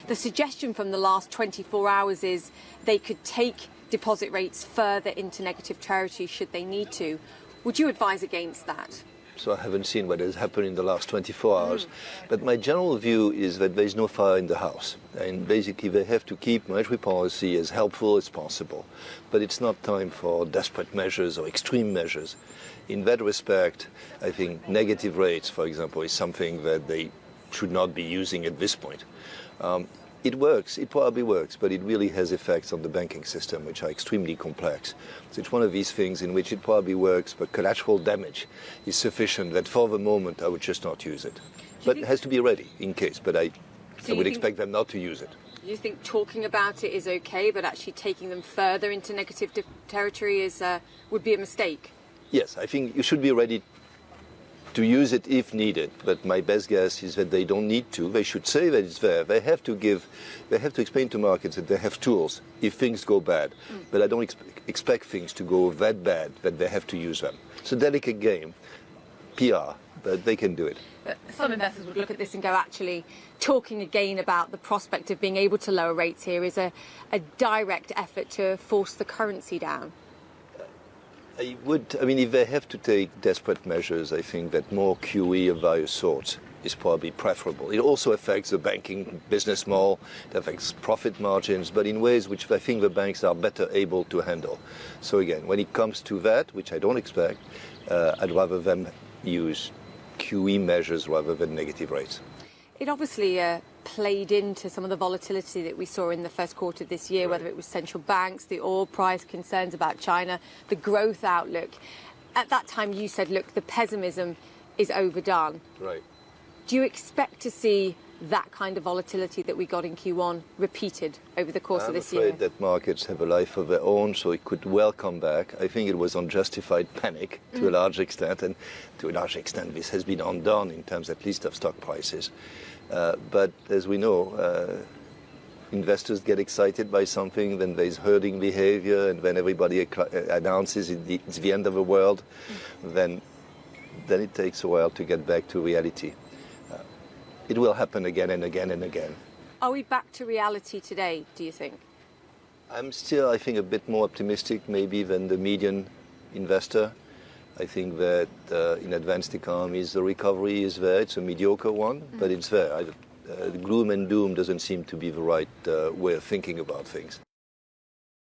The suggestion from the last 24 hours is they could take deposit rates further into negative territory should they need to. Would you advise against that? So I haven't seen what has happened in the last 24 hours. But my general view is that there is no fire in the house. And basically they have to keep monetary policy as helpful as possible. But it's not time for desperate measures or extreme measures. In that respect, I think negative rates, for example, is something that they should not be using at this point. It works, it probably works, but it really has effects on the banking system, which are extremely complex. So it's one of these things in which it probably works, but collateral damage is sufficient that for the moment I would just not use it. But it has to be ready in case, but I would expect them not to use it. You think talking about it is okay, but actually taking them further into negative territory would be a mistake? Yes, I think you should be ready to use it if needed, but my best guess is that they don't need to. They should say that it's there. They have to explain to markets that they have tools if things go bad. But I don't expect things to go that bad that they have to use them. It's a delicate game, PR, but they can do it. But some investors would look at this and go, actually, talking again about the prospect of being able to lower rates here is a direct effort to force the currency down. If they have to take desperate measures, I think that more QE of various sorts is probably preferable. It also affects the banking business model, it affects profit margins, but in ways which I think the banks are better able to handle. So again, when it comes to that, which I don't expect, I'd rather them use QE measures rather than negative rates. It obviously played into some of the volatility that we saw in the first quarter of this year, whether it was central banks, the oil price, concerns about China, the growth outlook. At that time, you said, look, the pessimism is overdone. Right. Do you expect to see that kind of volatility that we got in Q1 repeated over the course of this year? I'm afraid that markets have a life of their own, so it could well come back. I think it was unjustified panic to a large extent, and to a large extent this has been undone in terms at least of stock prices. But as we know, investors get excited by something, then there's herding behavior, and when everybody announces it's the end of the world, then it takes a while to get back to reality. It will happen again and again and again. Are we back to reality today, do you think? I'm still, I think, a bit more optimistic maybe than the median investor. I think that in advanced economies the recovery is there. It's a mediocre one, but it's there. Gloom and doom doesn't seem to be the right way of thinking about things.